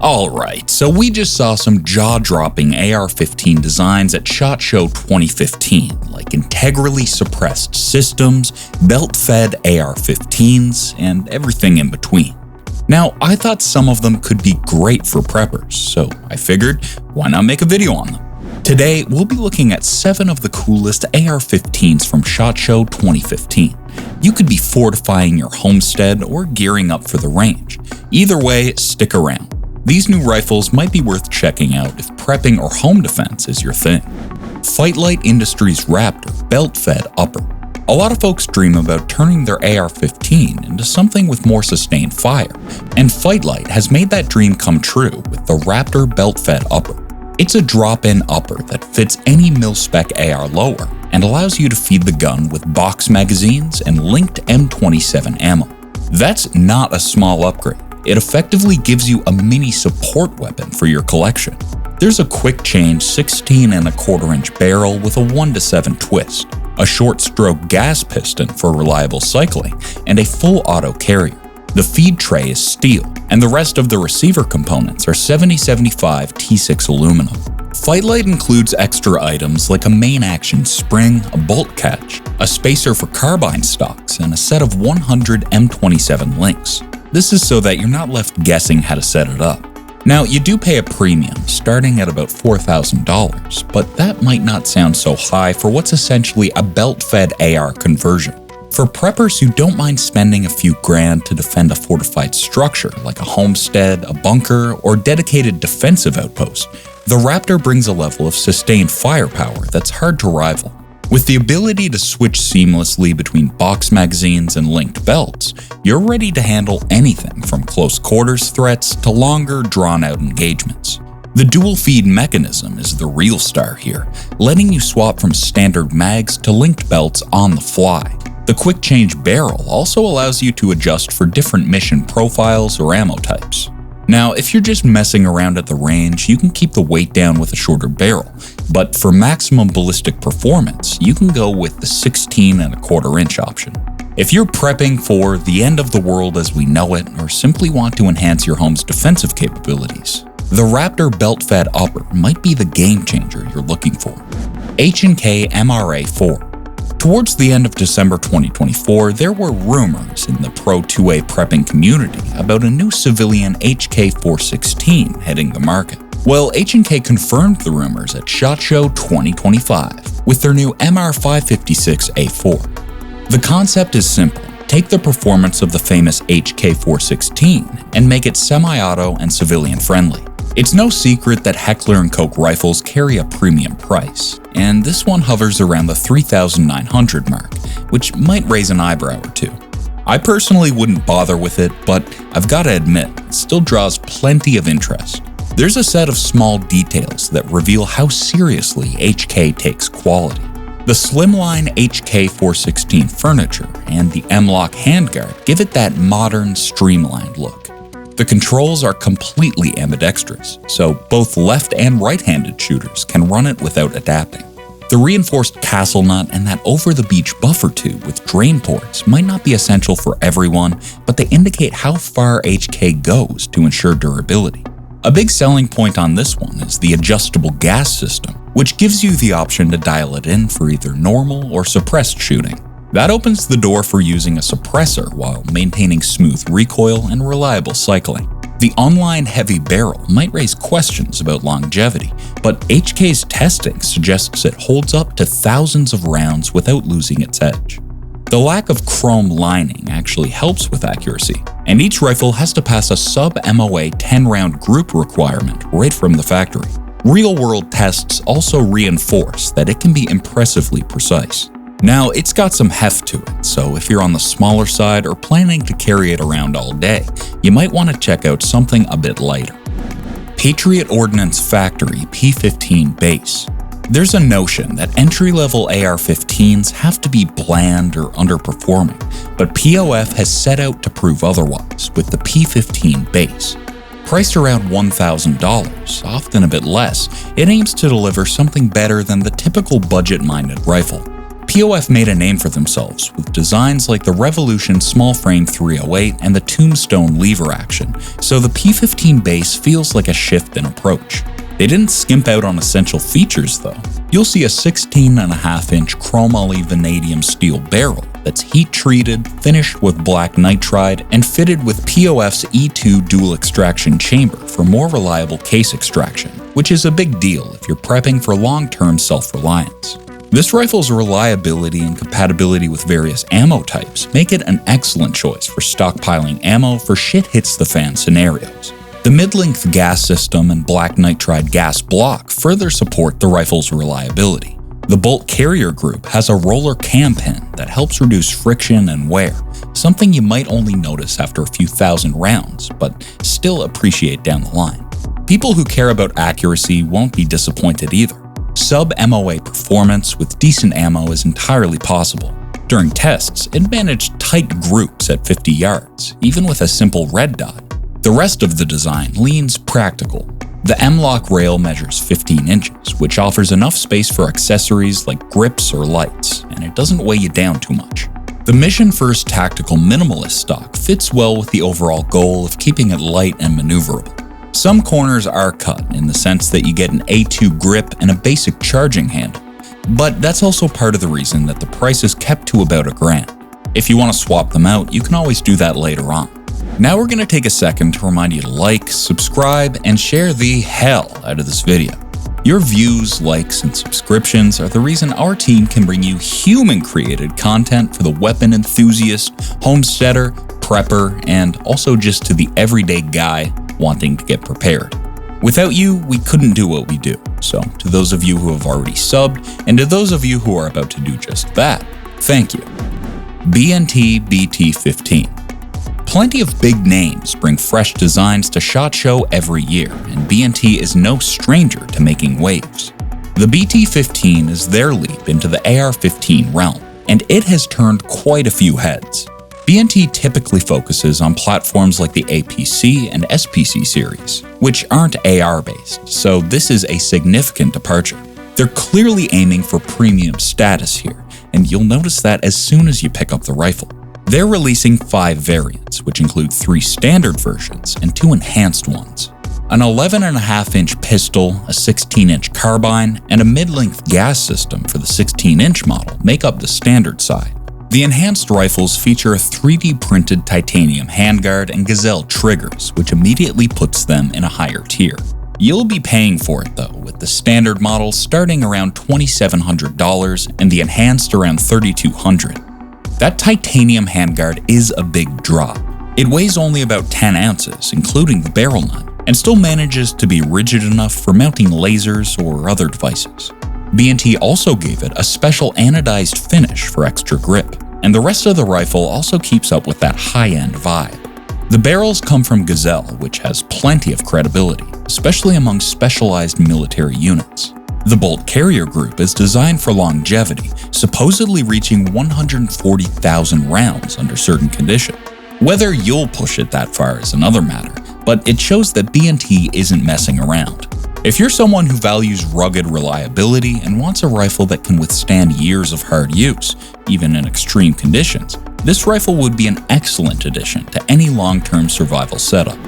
Alright, so we just saw some jaw-dropping AR-15 designs at SHOT Show 2015, like integrally suppressed systems, belt-fed AR-15s, and everything in between. Now, I thought some of them could be great for preppers, so I figured, why not make a video on them? Today, we'll be looking at 7 of the coolest AR-15s from SHOT Show 2015. You could be fortifying your homestead or gearing up for the range. Either way, stick around. These new rifles might be worth checking out if prepping or home defense is your thing. Fightlight Industries Raptor belt-fed upper. A lot of folks dream about turning their AR-15 into something with more sustained fire, and Fightlight has made that dream come true with the Raptor belt-fed upper. It's a drop-in upper that fits any mil-spec AR lower and allows you to feed the gun with box magazines and linked M27 ammo. That's not a small upgrade. It effectively gives you a mini support weapon for your collection. There's a quick change 16.25-inch barrel with a 1-to-7 twist, a short stroke gas piston for reliable cycling, and a full auto carrier. The feed tray is steel, and the rest of the receiver components are 7075 T6 aluminum. Fightlight includes extra items like a main action spring, a bolt catch, a spacer for carbine stocks, and a set of 100 M27 links. This is so that you're not left guessing how to set it up. Now, you do pay a premium, starting at about $4,000, but that might not sound so high for what's essentially a belt-fed AR conversion. For preppers who don't mind spending a few grand to defend a fortified structure like a homestead, a bunker, or dedicated defensive outpost, the Raptor brings a level of sustained firepower that's hard to rival. With the ability to switch seamlessly between box magazines and linked belts, you're ready to handle anything from close quarters threats to longer, drawn-out engagements. The dual feed mechanism is the real star here, letting you swap from standard mags to linked belts on the fly. The quick change barrel also allows you to adjust for different mission profiles or ammo types. Now, if you're just messing around at the range, you can keep the weight down with a shorter barrel, but for maximum ballistic performance, you can go with the 16.25-inch option. If you're prepping for the end of the world as we know it, or simply want to enhance your home's defensive capabilities, the Raptor belt-fed upper might be the game changer you're looking for. H&K MRA-4. Towards the end of December 2024, there were rumors in the Pro 2A prepping community about a new civilian HK416 hitting the market. Well, H&K confirmed the rumors at SHOT Show 2025 with their new MR556A4. The concept is simple. Take the performance of the famous HK416 and make it semi-auto and civilian-friendly. It's no secret that Heckler & Koch rifles carry a premium price, and this one hovers around the $3,900 mark, which might raise an eyebrow or two. I personally wouldn't bother with it, but I've gotta admit, it still draws plenty of interest. There's a set of small details that reveal how seriously HK takes quality. The slimline HK416 furniture and the M-LOK handguard give it that modern, streamlined look. The controls are completely ambidextrous, so both left and right-handed shooters can run it without adapting. The reinforced castle nut and that over-the-beach buffer tube with drain ports might not be essential for everyone, but they indicate how far HK goes to ensure durability. A big selling point on this one is the adjustable gas system, which gives you the option to dial it in for either normal or suppressed shooting. That opens the door for using a suppressor while maintaining smooth recoil and reliable cycling. The online heavy barrel might raise questions about longevity, but HK's testing suggests it holds up to thousands of rounds without losing its edge. The lack of chrome lining actually helps with accuracy, and each rifle has to pass a sub-MOA 10-round group requirement right from the factory. Real-world tests also reinforce that it can be impressively precise. Now, it's got some heft to it, so if you're on the smaller side or planning to carry it around all day, you might want to check out something a bit lighter. Patriot Ordnance Factory P15 Base. There's a notion that entry-level AR-15s have to be bland or underperforming, but POF has set out to prove otherwise with the P15 Base. Priced around $1,000, often a bit less, it aims to deliver something better than the typical budget-minded rifle. POF made a name for themselves with designs like the Revolution Small Frame 308 and the Tombstone lever action, so the P15 base feels like a shift in approach. They didn't skimp out on essential features though. You'll see a 16.5-inch chromoly vanadium steel barrel that's heat-treated, finished with black nitride, and fitted with POF's E2 dual extraction chamber for more reliable case extraction, which is a big deal if you're prepping for long-term self-reliance. This rifle's reliability and compatibility with various ammo types make it an excellent choice for stockpiling ammo for shit-hits-the-fan scenarios. The mid-length gas system and black nitride gas block further support the rifle's reliability. The bolt carrier group has a roller cam pin that helps reduce friction and wear, something you might only notice after a few thousand rounds, but still appreciate down the line. People who care about accuracy won't be disappointed either. Sub-MOA performance with decent ammo is entirely possible. During tests, it managed tight groups at 50 yards, even with a simple red dot. The rest of the design leans practical. The M-LOK rail measures 15 inches, which offers enough space for accessories like grips or lights, and it doesn't weigh you down too much. The Mission First Tactical Minimalist stock fits well with the overall goal of keeping it light and maneuverable. Some corners are cut in the sense that you get an A2 grip and a basic charging handle, but that's also part of the reason that the price is kept to about $1,000. If you want to swap them out, you can always do that later on. Now we're going to take a second to remind you to like, subscribe, and share the hell out of this video. Your views, likes, and subscriptions are the reason our team can bring you human-created content for the weapon enthusiast, homesteader, prepper, and also just to the everyday guy wanting to get prepared. Without you, we couldn't do what we do. So to those of you who have already subbed, and to those of you who are about to do just that, thank you. BNT BT15. Plenty of big names bring fresh designs to SHOT Show every year, and BNT is no stranger to making waves. The BT15 is their leap into the AR-15 realm, and it has turned quite a few heads. BNT typically focuses on platforms like the APC and SPC series, which aren't AR-based, so this is a significant departure. They're clearly aiming for premium status here, and you'll notice that as soon as you pick up the rifle. They're releasing 5 variants, which include 3 standard versions and 2 enhanced ones. An 11.5-inch pistol, a 16-inch carbine, and a mid-length gas system for the 16-inch model make up the standard side. The enhanced rifles feature a 3D printed titanium handguard and Gazelle triggers, which immediately puts them in a higher tier. You'll be paying for it though, with the standard model starting around $2,700 and the enhanced around $3,200. That titanium handguard is a big drop. It weighs only about 10 ounces, including the barrel nut, and still manages to be rigid enough for mounting lasers or other devices. BNT also gave it a special anodized finish for extra grip, and the rest of the rifle also keeps up with that high-end vibe. The barrels come from Gazelle, which has plenty of credibility, especially among specialized military units. The bolt carrier group is designed for longevity, supposedly reaching 140,000 rounds under certain conditions. Whether you'll push it that far is another matter, but it shows that BNT isn't messing around. If you're someone who values rugged reliability and wants a rifle that can withstand years of hard use, even in extreme conditions, this rifle would be an excellent addition to any long-term survival setup.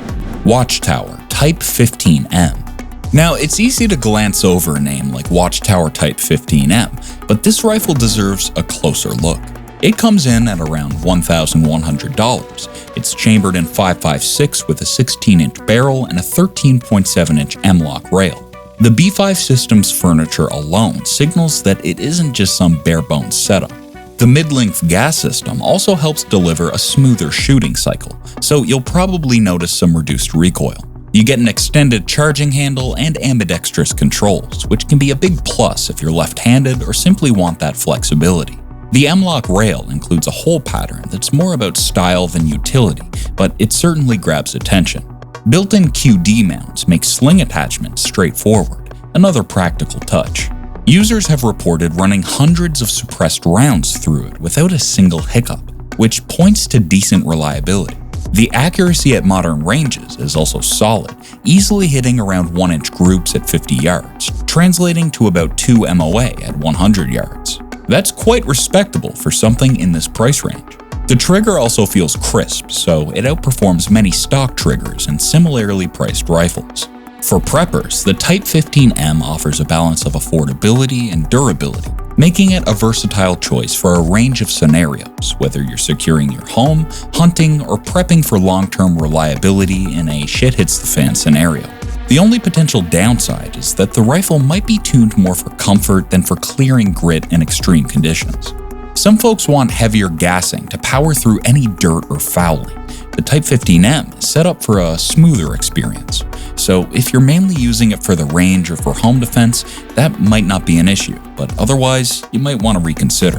Watchtower Type 15M. Now, it's easy to glance over a name like Watchtower Type 15M, but this rifle deserves a closer look. It comes in at around $1,100. It's chambered in 5.56 with a 16-inch barrel and a 13.7-inch M-LOK rail. The B5 system's furniture alone signals that it isn't just some bare-bones setup. The mid-length gas system also helps deliver a smoother shooting cycle, so you'll probably notice some reduced recoil. You get an extended charging handle and ambidextrous controls, which can be a big plus if you're left-handed or simply want that flexibility. The M-LOK rail includes a hole pattern that's more about style than utility, but it certainly grabs attention. Built-in QD mounts make sling attachment straightforward, another practical touch. Users have reported running hundreds of suppressed rounds through it without a single hiccup, which points to decent reliability. The accuracy at modern ranges is also solid, easily hitting around 1-inch groups at 50 yards, translating to about 2 MOA at 100 yards. That's quite respectable for something in this price range. The trigger also feels crisp, so it outperforms many stock triggers and similarly priced rifles. For preppers, the Type 15M offers a balance of affordability and durability, making it a versatile choice for a range of scenarios, whether you're securing your home, hunting, or prepping for long-term reliability in a shit-hits-the-fan scenario. The only potential downside is that the rifle might be tuned more for comfort than for clearing grit in extreme conditions. Some folks want heavier gassing to power through any dirt or fouling. The Type 15M is set up for a smoother experience, so if you're mainly using it for the range or for home defense, that might not be an issue, but otherwise, you might want to reconsider.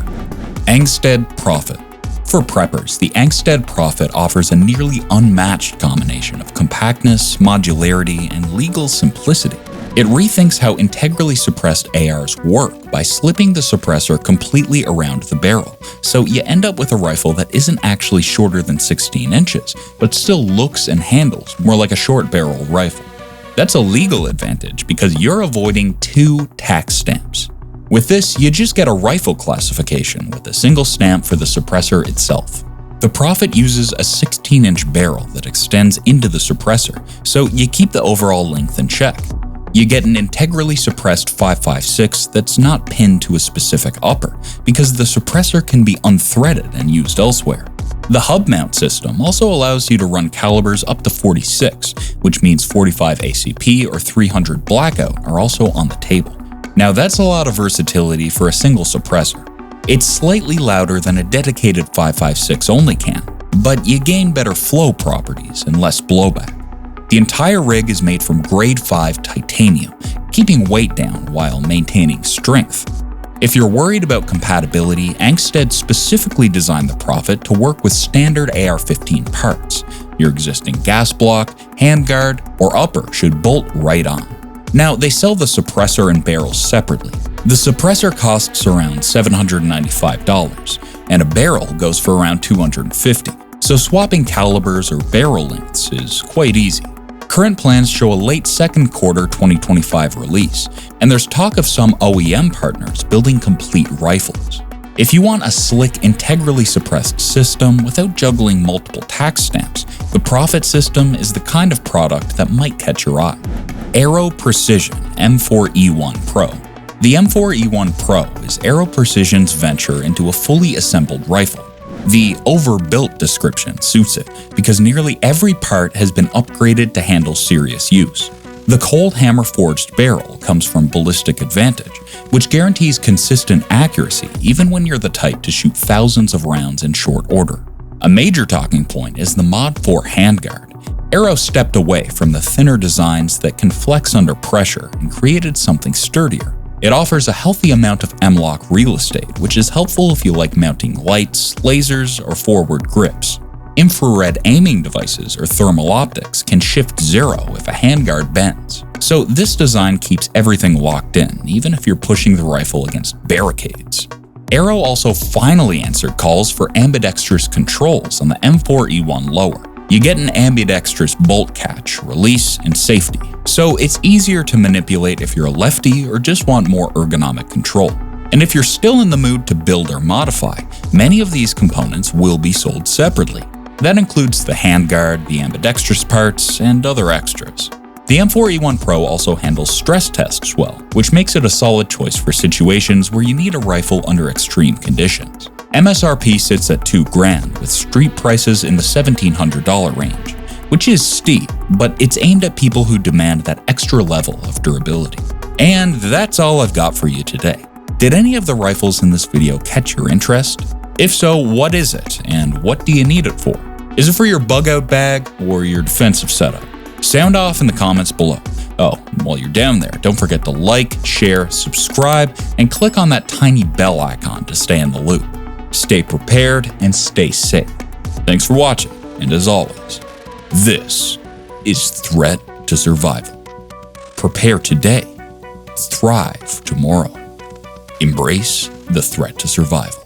Angstead Prophet. For preppers, the Angstead Prophet offers a nearly unmatched combination of compactness, modularity, and legal simplicity. It rethinks how integrally suppressed ARs work by slipping the suppressor completely around the barrel, so you end up with a rifle that isn't actually shorter than 16 inches, but still looks and handles more like a short barrel rifle. That's a legal advantage because you're avoiding 2 tax stamps. With this, you just get a rifle classification with a single stamp for the suppressor itself. The Prophet uses a 16-inch barrel that extends into the suppressor, so you keep the overall length in check. You get an integrally suppressed 5.56 that's not pinned to a specific upper, because the suppressor can be unthreaded and used elsewhere. The hub mount system also allows you to run calibers up to 46, which means 45 ACP or 300 Blackout are also on the table. Now that's a lot of versatility for a single suppressor. It's slightly louder than a dedicated 5.56 only can, but you gain better flow properties and less blowback. The entire rig is made from grade 5 titanium, keeping weight down while maintaining strength. If you're worried about compatibility, Angstead specifically designed the Prophet to work with standard AR-15 parts. Your existing gas block, handguard, or upper should bolt right on. Now, they sell the suppressor and barrels separately. The suppressor costs around $795, and a barrel goes for around $250, so swapping calibers or barrel lengths is quite easy. Current plans show a late second quarter 2025 release, and there's talk of some OEM partners building complete rifles. If you want a slick, integrally suppressed system without juggling multiple tax stamps, the Prophet system is the kind of product that might catch your eye. Aero Precision M4E1 Pro. The M4E1 Pro is Aero Precision's venture into a fully assembled rifle. The overbuilt description suits it because nearly every part has been upgraded to handle serious use. The cold hammer forged barrel comes from Ballistic Advantage, which guarantees consistent accuracy even when you're the type to shoot thousands of rounds in short order. A major talking point is the Mod 4 handguard. Aero stepped away from the thinner designs that can flex under pressure and created something sturdier. It offers a healthy amount of M-LOK real estate, which is helpful if you like mounting lights, lasers, or forward grips. Infrared aiming devices or thermal optics can shift 0 if a handguard bends. So this design keeps everything locked in, even if you're pushing the rifle against barricades. Aero also finally answered calls for ambidextrous controls on the M4E1 lower. You get an ambidextrous bolt catch, release, and safety, so it's easier to manipulate if you're a lefty or just want more ergonomic control. And if you're still in the mood to build or modify, many of these components will be sold separately. That includes the handguard, the ambidextrous parts, and other extras. The M4E1 Pro also handles stress tests well, which makes it a solid choice for situations where you need a rifle under extreme conditions. MSRP sits at $2,000 with street prices in the $1,700 range, which is steep, but it's aimed at people who demand that extra level of durability. And that's all I've got for you today. Did any of the rifles in this video catch your interest? If so, what is it, and what do you need it for? Is it for your bug-out bag or your defensive setup? Sound off in the comments below. Oh, while you're down there, don't forget to like, share, subscribe, and click on that tiny bell icon to stay in the loop. Stay prepared and stay safe. Thanks for watching, and as always, this is Threat to Survival. Prepare today, thrive tomorrow. Embrace the threat to survival.